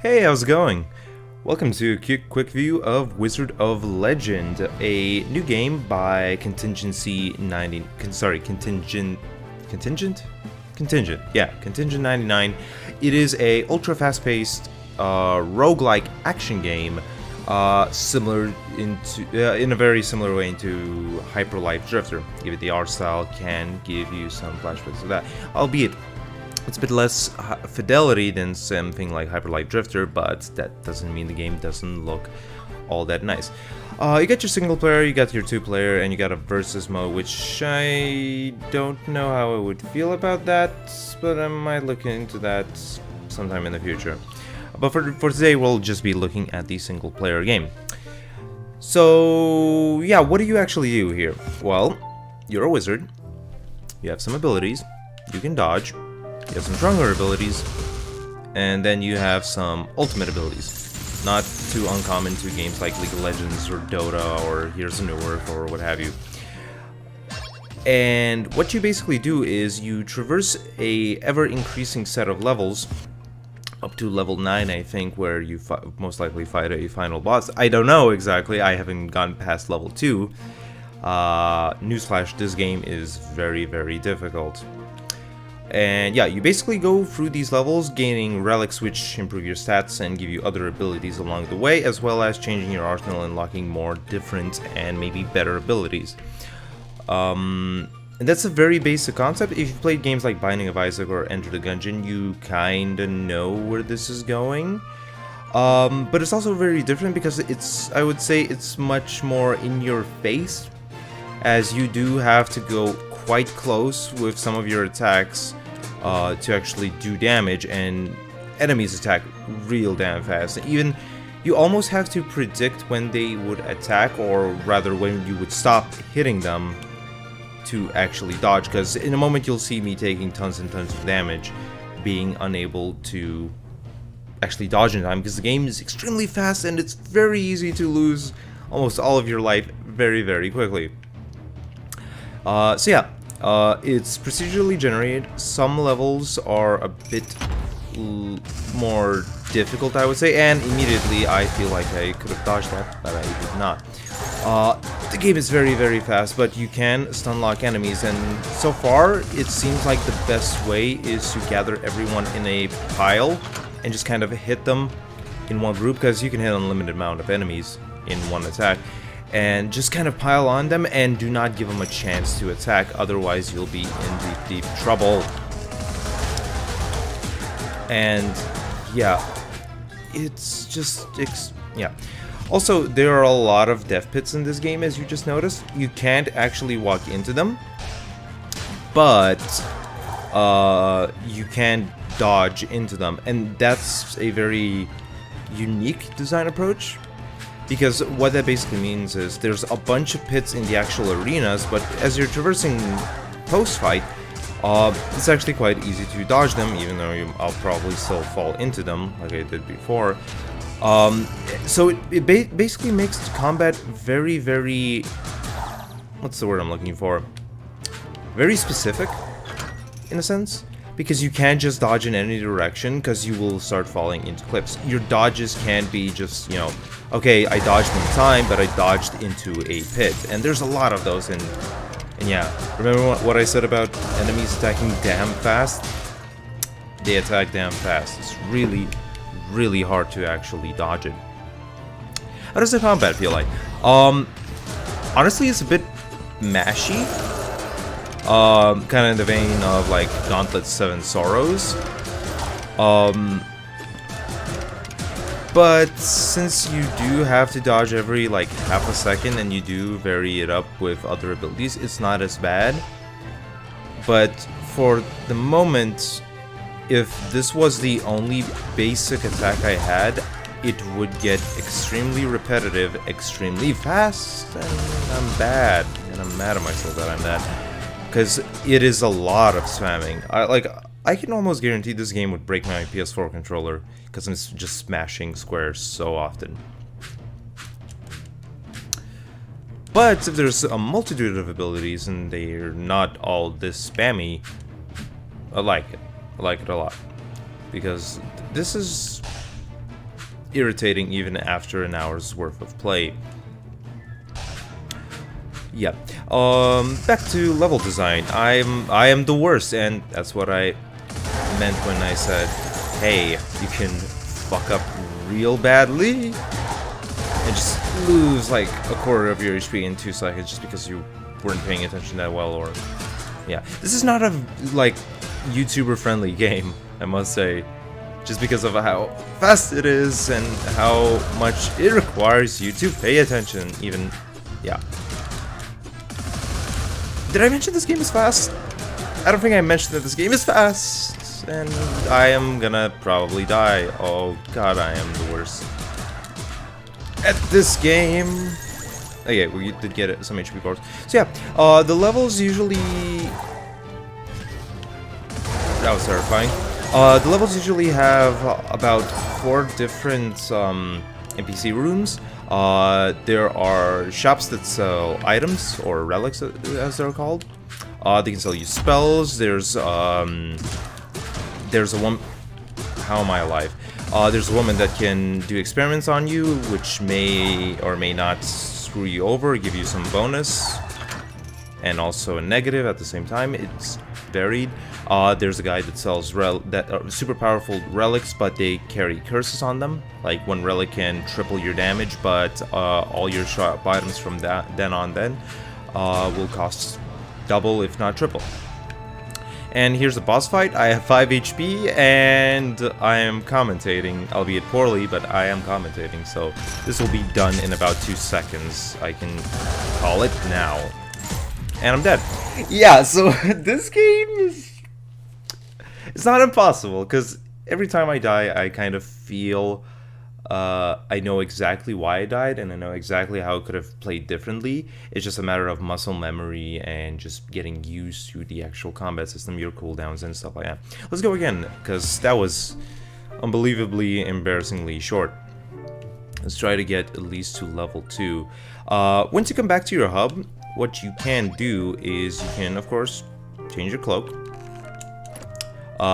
Hey, how's it going? Welcome to a quick view of Wizard of Legend, a new game by Contingency 90. Contingent 99. It is a ultra fast-paced roguelike action game, in a very similar way into Hyper Light Drifter. Give it the art style, can give you some flashbacks of that, albeit it's a bit less fidelity than something like Hyper Light Drifter, but that doesn't mean the game doesn't look all that nice. You got your single player, you got your two player, and you got a versus mode, which I don't know how I would feel about that, but I might look into that sometime in the future. But for today, we'll just be looking at the single player game. So yeah, what do you actually do here? Well, you're a wizard, you have some abilities, you can dodge, you have some stronger abilities, and then you have some ultimate abilities. Not too uncommon to games like League of Legends or Dota or Here's a New Earth or what have you. And what you basically do is you traverse a ever-increasing set of levels, up to level 9 I think, where you most likely fight a final boss. I don't know exactly, I haven't gone past level 2. Newsflash, this game is very, very difficult. And yeah, you basically go through these levels, gaining relics which improve your stats and give you other abilities along the way, as well as changing your arsenal and unlocking more different and maybe better abilities. And that's a very basic concept. If you've played games like Binding of Isaac or Enter the Gungeon, you kinda know where this is going. But it's also very different because I would say it's much more in your face, as you do have to go quite close with some of your attacks to actually do damage, and enemies attack real damn fast. Even you almost have to predict when they would attack, or rather when you would stop hitting them to actually dodge, because in a moment you'll see me taking tons and tons of damage, being unable to actually dodge in time, because the game is extremely fast and it's very easy to lose almost all of your life very, very quickly. So yeah, it's procedurally generated. Some levels are a bit more difficult, I would say, and immediately I feel like I could have dodged that, but I did not. The game is very, very fast, but you can stun lock enemies, and so far it seems like the best way is to gather everyone in a pile and just kind of hit them in one group, because you can hit an unlimited amount of enemies in one attack. And just kind of pile on them and do not give them a chance to attack, otherwise you'll be in deep, deep trouble. And yeah, it's just, yeah. Also, there are a lot of death pits in this game, as you just noticed. You can't actually walk into them, but you can dodge into them, and that's a very unique design approach. Because what that basically means is there's a bunch of pits in the actual arenas, but as you're traversing post-fight, it's actually quite easy to dodge them, even though I'll probably still fall into them, like I did before. So it basically makes the combat very, very... what's the word I'm looking for? Very specific, in a sense. Because you can't just dodge in any direction, because you will start falling into cliffs. Your dodges can't be just, you know, okay, I dodged in time, but I dodged into a pit. And there's a lot of those, and yeah. Remember what I said about enemies attacking damn fast? They attack damn fast. It's really, really hard to actually dodge it. How does the combat feel like? Honestly, it's a bit mashy. Kind of in the vein of like Gauntlet 7 Sorrows. But since you do have to dodge every like half a second and you do vary it up with other abilities, it's not as bad. But for the moment, if this was the only basic attack I had, it would get extremely repetitive, extremely fast, and I'm bad. And I'm mad at myself that I'm that. Because it is a lot of spamming. I can almost guarantee this game would break my PS4 controller, because I'm just smashing squares so often. But if there's a multitude of abilities and they're not all this spammy, I like it. I like it a lot. Because this is irritating even after an hour's worth of play. Yeah. Back to level design. I am the worst, and that's what I meant when I said, hey, you can fuck up real badly and just lose like a quarter of your HP in 2 seconds just because you weren't paying attention that well. Or yeah, this is not a like YouTuber friendly game, I must say, just because of how fast it is and how much it requires you to pay attention. Even yeah. Did I mention this game is fast? I don't think I mentioned that this game is fast, and I am gonna probably die. Oh god, I am the worst at this game. Okay, we did get some HP bars. So yeah, the levels usually... That was terrifying. The levels usually have about 4 different NPC rooms. There are shops that sell items, or relics as they're called. They can sell you spells. There's a one... How am I alive? There's a woman that can do experiments on you, which may or may not screw you over, give you some bonus, and also a negative at the same time. It's varied. There's a guy that sells super powerful relics, but they carry curses on them. Like one relic can triple your damage, but all your shop items from then on will cost double, if not triple. And here's the boss fight. I have 5 HP, and I am commentating, albeit poorly, but I am commentating, so this will be done in about 2 seconds. I can call it now. And I'm dead. Yeah, so this game is... It's not impossible, because every time I die, I kind of feel... I know exactly why I died, and I know exactly how I could have played differently. It's just a matter of muscle memory and just getting used to the actual combat system, your cooldowns and stuff like that. Let's go again, because that was unbelievably embarrassingly short. Let's try to get at least to level 2. Once you come back to your hub, what you can do is you can, of course, change your cloak.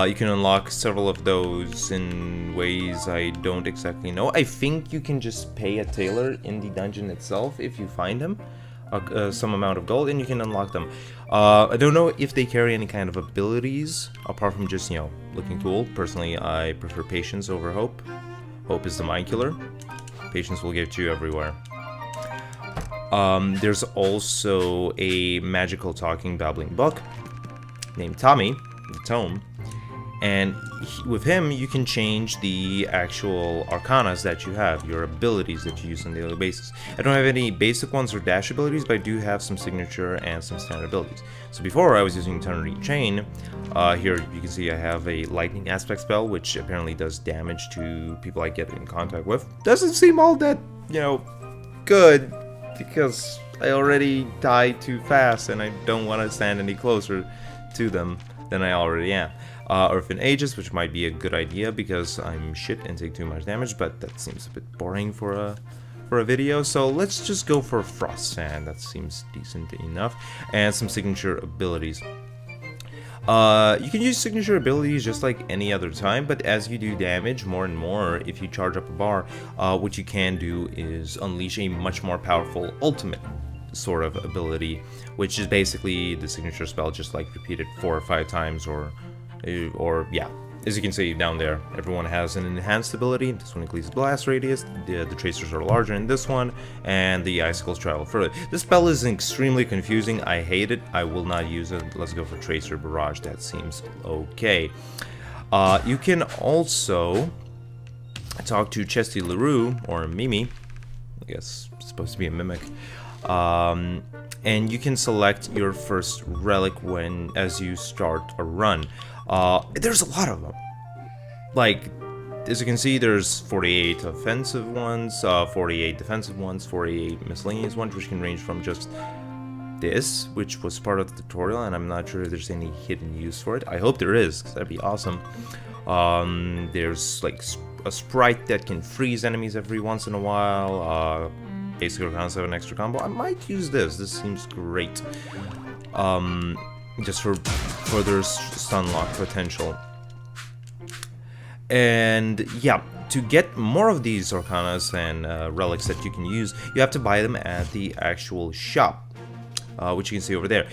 You can unlock several of those in ways I don't exactly know. I think you can just pay a tailor in the dungeon itself if you find him, some amount of gold, and you can unlock them. I don't know if they carry any kind of abilities, apart from just, you know, looking cool. Personally, I prefer patience over hope. Hope is the mind killer. Patience will get you everywhere. There's also a magical talking babbling buck named Tommy, the Tome. And with him, you can change the actual arcanas that you have, your abilities that you use on a daily basis. I don't have any basic ones or dash abilities, but I do have some signature and some standard abilities. So before, I was using Eternity Chain. Here you can see I have a lightning aspect spell, which apparently does damage to people I get in contact with. Doesn't seem all that, you know, good, because I already died too fast, and I don't want to stand any closer to them than I already am. Earthen Aegis, which might be a good idea because I'm shit and take too much damage, but that seems a bit boring for a video. So let's just go for Frost Sand. That seems decent enough, and some signature abilities. You can use signature abilities just like any other time, but as you do damage more and more, if you charge up a bar, what you can do is unleash a much more powerful ultimate sort of ability, which is basically the signature spell, just like repeated 4 or 5 times, or yeah, as you can see down there, everyone has an enhanced ability. This one increases blast radius, the tracers are larger in this one, and the icicles travel further. This spell is extremely confusing. I hate it. I will not use it. Let's go for Tracer Barrage. That seems okay. You can also talk to Chesty LaRue, or Mimi, I guess it's supposed to be a mimic. And you can select your first relic as you start a run. There's a lot of them. Like, as you can see, there's 48 offensive ones, 48 defensive ones, 48 miscellaneous ones, which can range from just this, which was part of the tutorial, and I'm not sure if there's any hidden use for it. I hope there is, because that'd be awesome. There's like a sprite that can freeze enemies every once in a while. Basic Arcana 7 extra combo. I might use this. This seems great. Just for further stun lock potential. And yeah, to get more of these arcanas and relics that you can use, you have to buy them at the actual shop, which you can see over there.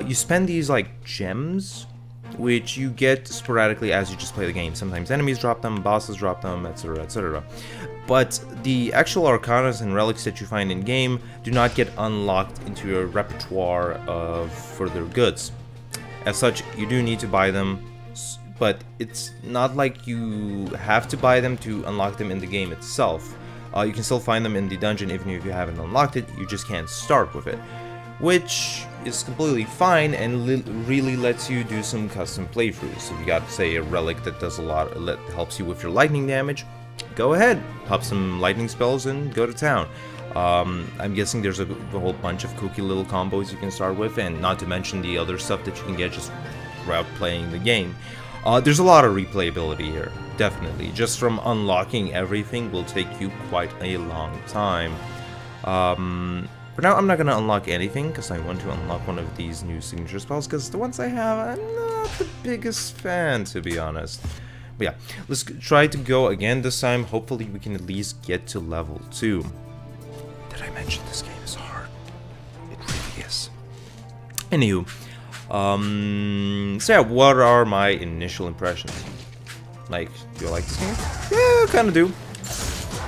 You spend these like gems, which you get sporadically as you just play the game. Sometimes enemies drop them, bosses drop them, etc, etc. But the actual arcanas and relics that you find in game do not get unlocked into your repertoire of further goods. As such, you do need to buy them, but it's not like you have to buy them to unlock them in the game itself. You can still find them in the dungeon even if you haven't unlocked it, you just can't start with it. Which is completely fine and really lets you do some custom playthroughs. If you got, say, a relic that does a lot, that helps you with your lightning damage, go ahead, pop some lightning spells and go to town. I'm guessing there's a whole bunch of kooky little combos you can start with, and not to mention the other stuff that you can get just throughout playing the game. There's a lot of replayability here, definitely. Just from unlocking everything will take you quite a long time. For now, I'm not going to unlock anything, because I want to unlock one of these new signature spells, because the ones I have, I'm not the biggest fan, to be honest. But yeah, let's try to go again this time. Hopefully we can at least get to level 2. Did I mention this game is hard? It really is. Anywho, so yeah, what are my initial impressions? Like, do I like this game? Yeah, I kind of do.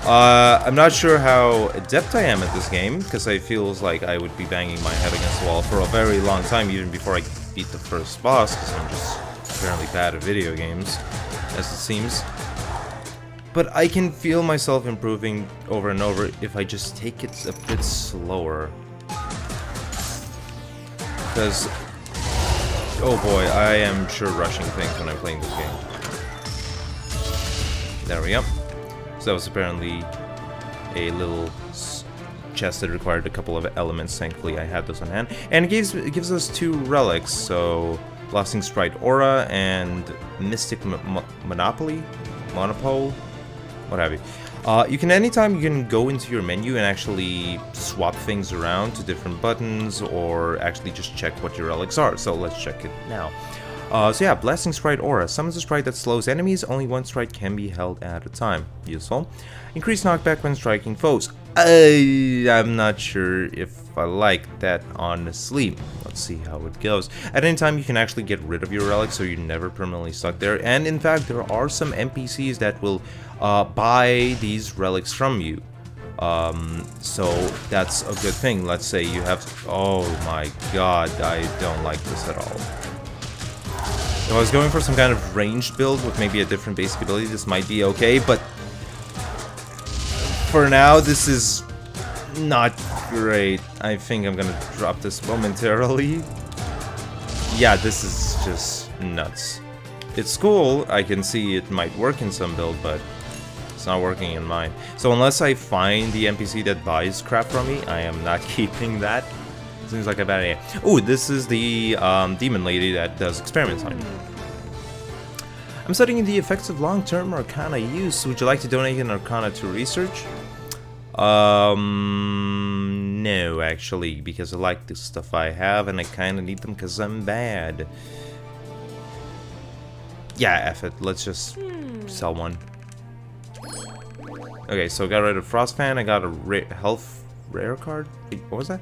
I'm not sure how adept I am at this game, because I feels like I would be banging my head against the wall for a very long time, even before I beat the first boss, because I'm just apparently bad at video games, as it seems. But I can feel myself improving over and over if I just take it a bit slower. Because, oh boy, I am sure rushing things when I'm playing this game. There we go. So that was apparently a little chest that required a couple of elements. Thankfully, I had those on hand. And it gives us 2 relics, so Blasting Stride Aura and Mystic Monopole, what have you. Anytime you can go into your menu and actually swap things around to different buttons, or actually just check what your relics are. So let's check it now. So yeah, Blasting Stride Aura. Summons a strike that slows enemies. Only one strike can be held at a time. Useful. Increase knockback when striking foes. I'm not sure if I like that, honestly. Let's see how it goes. At any time, you can actually get rid of your relics, so you're never permanently stuck there. And in fact, there are some NPCs that will buy these relics from you. So that's a good thing. Let's say you have... Oh my god, I don't like this at all. If I was going for some kind of ranged build with maybe a different basic ability, this might be okay, but for now, this is not great. I think I'm gonna drop this momentarily. Yeah, this is just nuts. It's cool, I can see it might work in some build, but it's not working in mine. So unless I find the NPC that buys crap from me, I am not keeping that. Seems like a bad idea. Ooh, this is the demon lady that does experiments on you. I'm studying the effects of long-term arcana use. Would you like to donate an arcana to research? No, actually, because I like the stuff I have and I kind of need them because I'm bad. Yeah, F it. Let's just sell one. Okay, so I got rid of Frostfan. I got a health rare card. Wait, what was that?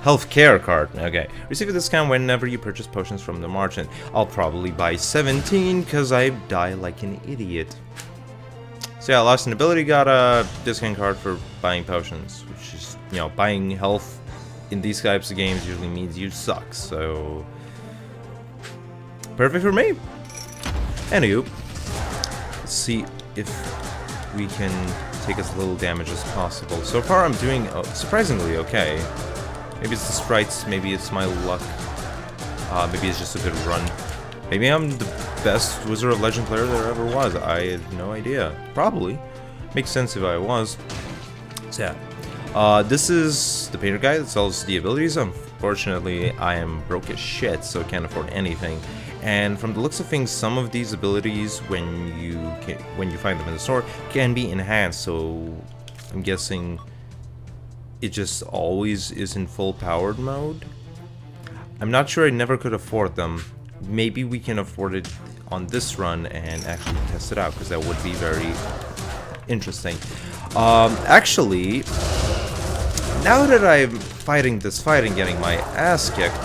Healthcare card. Okay. Receive a discount whenever you purchase potions from the merchant. I'll probably buy 17 because I die like an idiot. So yeah, I lost an ability, got a discount card for buying potions, which is, you know, buying health in these types of games usually means you suck, so perfect for me. Anywho, let's see if we can take as little damage as possible. So far I'm doing surprisingly okay. Maybe it's the sprites, maybe it's my luck, maybe it's just a good run. Maybe I'm the best Wizard of Legend player there ever was. I have no idea. Probably. Makes sense if I was. So yeah. This is the painter guy that sells the abilities. Unfortunately, I am broke as shit, so I can't afford anything. And from the looks of things, some of these abilities, when you find them in the store, can be enhanced. So I'm guessing it just always is in full powered mode. I'm not sure. I never could afford them. Maybe we can afford it on this run and actually test it out, because that would be very interesting. Actually, now that I'm fighting this fight and getting my ass kicked,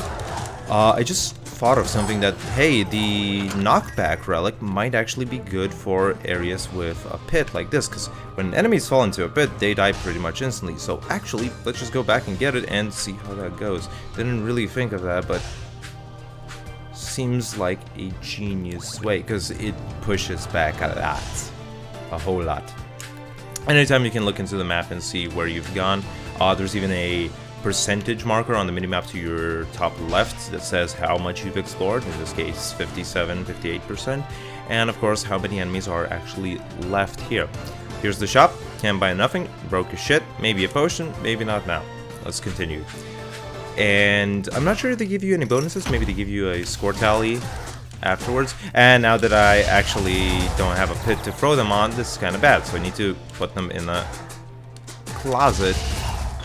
I just thought of something that, hey, the knockback relic might actually be good for areas with a pit like this, because when enemies fall into a pit, they die pretty much instantly. So actually, let's just go back and get it and see how that goes. Didn't really think of that, but seems like a genius way, because it pushes back a whole lot. Anytime you can look into the map and see where you've gone. There's even a percentage marker on the minimap to your top left that says how much you've explored, in this case 57, 58%, and of course how many enemies are actually left here. Here's the shop, can't buy nothing, broke as shit, maybe a potion, maybe not now. Let's continue. And I'm not sure if they give you any bonuses, maybe they give you a score tally afterwards. And now that I actually don't have a pit to throw them on, this is kind of bad, so I need to put them in a closet.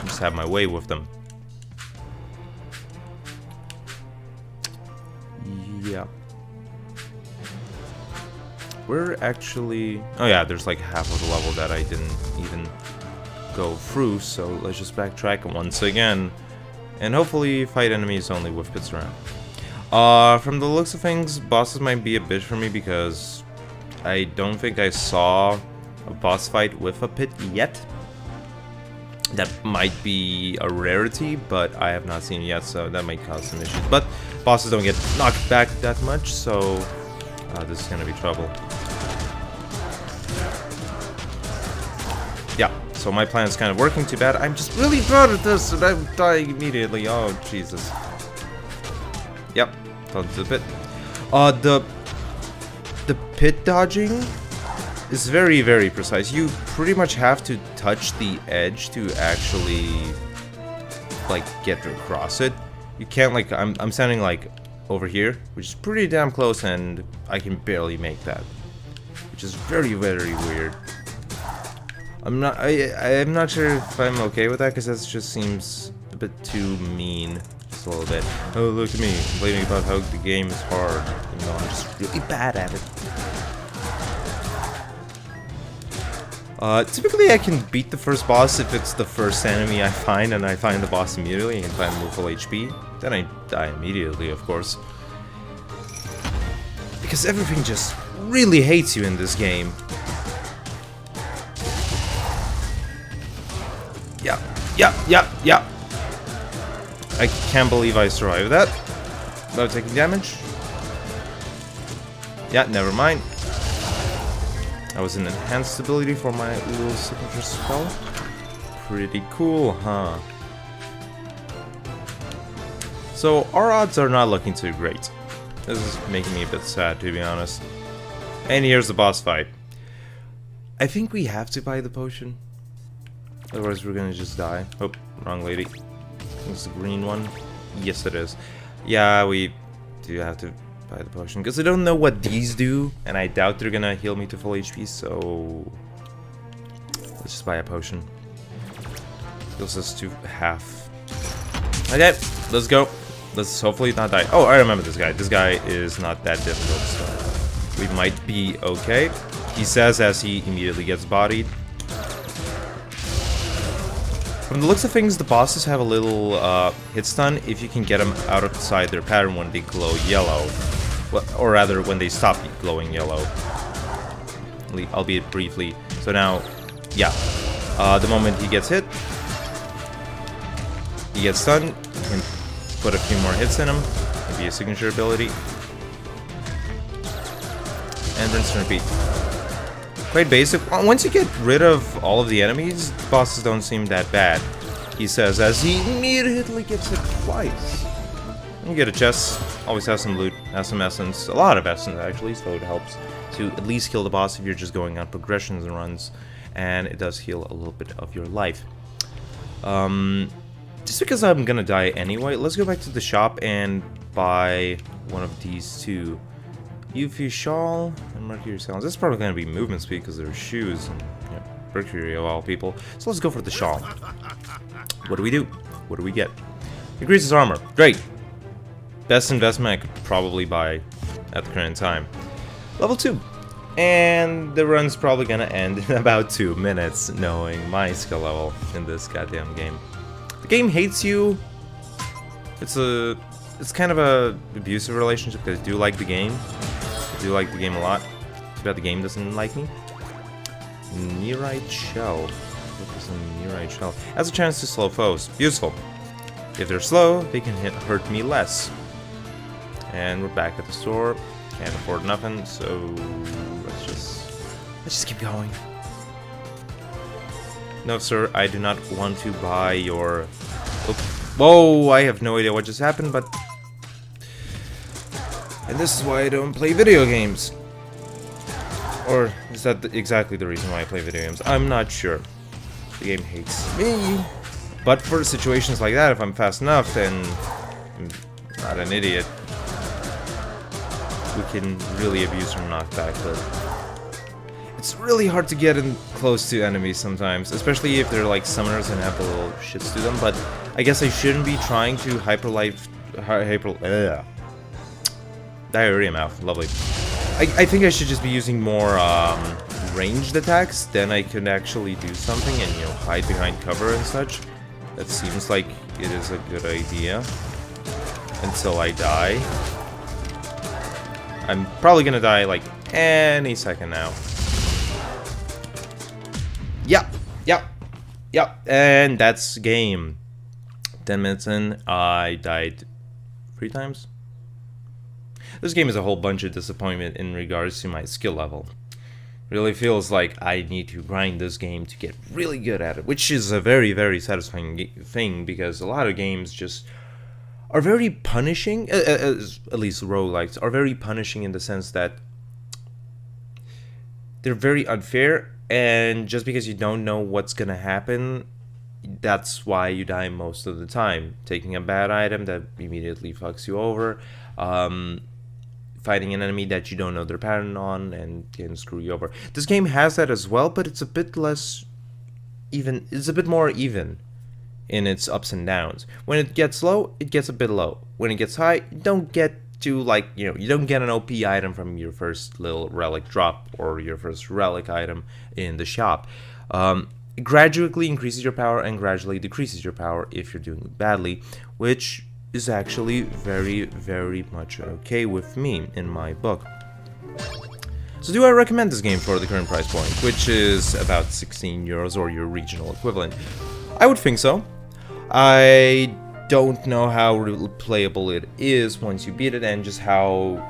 Just have my way with them. Yeah. We're actually... oh yeah, there's like half of the level that I didn't even go through, so let's just backtrack once again. And hopefully fight enemies only with pits around. From the looks of things, bosses might be a bitch for me, because I don't think I saw a boss fight with a pit yet. That might be a rarity, but I have not seen it yet, so that might cause some issues. But bosses don't get knocked back that much, so this is gonna be trouble. Yeah, so my plan is kind of working. Too bad I'm just really bad at this, and I'm dying immediately. Oh, Jesus. Yep, fell into the pit. The pit dodging is very, very precise. You pretty much have to touch the edge to actually like get across it. You can't, like, I'm standing like over here, which is pretty damn close, and I can barely make that, which is very, very weird. I'm not sure if I'm okay with that, because that just seems a bit too mean. Just a little bit. Oh, look at me complaining about how the game is hard. You know, I'm just really bad at it. Typically I can beat the first boss if it's the first enemy I find, and I find the boss immediately and find him with full HP. Then I die immediately, of course. Because everything just really hates you in this game. Yeah. I can't believe I survived that without taking damage. Yeah, never mind. That was an enhanced ability for my little signature spell. Pretty cool, huh? So our odds are not looking too great. This is making me a bit sad, to be honest. And here's the boss fight. I think we have to buy the potion. Otherwise we're gonna just die. Oh, wrong lady. It's the green one. Yes, it is. Yeah, we do have to buy the potion, because I don't know what these do, and I doubt they're gonna heal me to full HP, so let's just buy a potion. Heals us to half. Okay, let's go. Let's hopefully not die. Oh, I remember this guy. This guy is not that difficult, so we might be okay. He says as he immediately gets bodied. From the looks of things, the bosses have a little hit stun if you can get them outside their pattern when they glow yellow. Well, or rather, when they stop glowing yellow. Albeit briefly. So now, yeah. The moment he gets hit, he gets stunned. You can put a few more hits in him. Maybe a signature ability. And rinse and repeat. Quite basic. Once you get rid of all of the enemies, the bosses don't seem that bad. He says as he immediately gets hit twice. You get a chest, always has some loot, has some essence, a lot of essence actually, so it helps to at least kill the boss if you're just going on progressions and runs, and it does heal a little bit of your life. Just because I'm gonna die anyway, let's go back to the shop and buy one of these two. Euphy Shawl and Mercury Sounds. This is probably going to be movement speed because they're shoes and Mercury of all people. So let's go for the Shawl. What do we do? What do we get? Increases armor. Great. Best investment I could probably buy at the current time. Level 2. And the run's probably gonna end in about 2 minutes, knowing my skill level in this goddamn game. The game hates you. It's kind of a abusive relationship because I do like the game. I do like the game a lot. Too bad the game doesn't like me. Nearite shell. What is a nearite shell? Has a chance to slow foes. Useful. If they're slow, they can hurt me less. And we're back at the store. Can't afford nothing, so let's just keep going. No, sir, I do not want to buy your... Oh. Whoa, I have no idea what just happened, but... And this is why I don't play video games. Or is that exactly the reason why I play video games? I'm not sure. The game hates me. But for situations like that, if I'm fast enough and I'm not an idiot, we can really abuse from knockback, but it's really hard to get in close to enemies sometimes, especially if they're like summoners and have the little shits to them. But I guess I shouldn't be trying to diarrhea mouth, lovely. I think I should just be using more ranged attacks, then I can actually do something and, you know, hide behind cover and such. That seems like it is a good idea. Until I die. I'm probably gonna die like any second now. Yep. And that's game. 10 minutes in, I died 3 times. This game is a whole bunch of disappointment in regards to my skill level. Really feels like I need to grind this game to get really good at it, which is a very, very satisfying thing because a lot of games just are very punishing, at least roguelikes are very punishing in the sense that they're very unfair, and just because you don't know what's gonna happen, that's why you die most of the time. Taking a bad item that immediately fucks you over, fighting an enemy that you don't know their pattern on and can screw you over. This game has that as well, but it's a bit less even, it's a bit more even in its ups and downs. When it gets low, it gets a bit low. When it gets high, you don't get to, like, you know, you don't get an OP item from your first little relic drop or your first relic item in the shop. It gradually increases your power and gradually decreases your power if you're doing badly, which is actually very, very much okay with me in my book. So do I recommend this game for the current price point, which is about 16 euros or your regional equivalent? I would think so. I don't know how replayable it is once you beat it and just how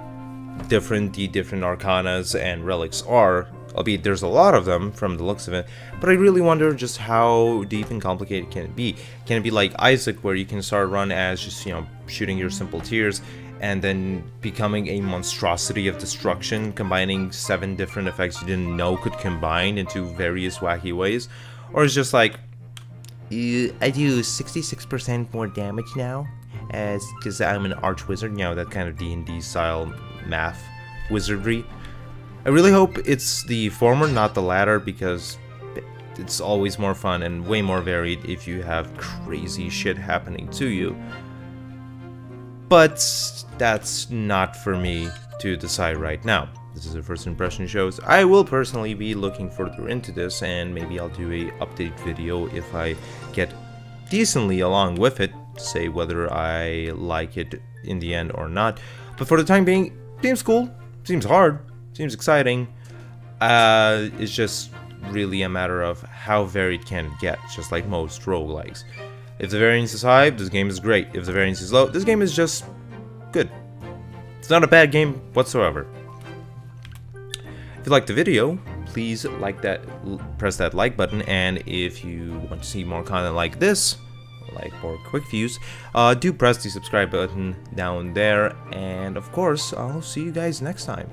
different the different arcanas and relics are, albeit there's a lot of them from the looks of it, but I really wonder just how deep and complicated can it be. Can it be like Isaac, where you can start run as just, you know, shooting your simple tears and then becoming a monstrosity of destruction, combining 7 different effects you didn't know could combine into various wacky ways? Or it's just like, I do 66% more damage now, because I'm an arch wizard, you know, that kind of D&D style math wizardry. I really hope it's the former, not the latter, because it's always more fun and way more varied if you have crazy shit happening to you. But that's not for me to decide right now. This is a first impression shows. I will personally be looking further into this, and maybe I'll do a update video if I get decently along with it, say whether I like it in the end or not. But for the time being, seems cool, seems hard, seems exciting. It's just really a matter of how varied can it get, just like most roguelikes. If the variance is high, this game is great. If the variance is low, this game is just good. It's not a bad game whatsoever. If you liked the video, please like that, press that like button, and if you want to see more content like this, like more quick views, do press the subscribe button down there, and of course, I'll see you guys next time.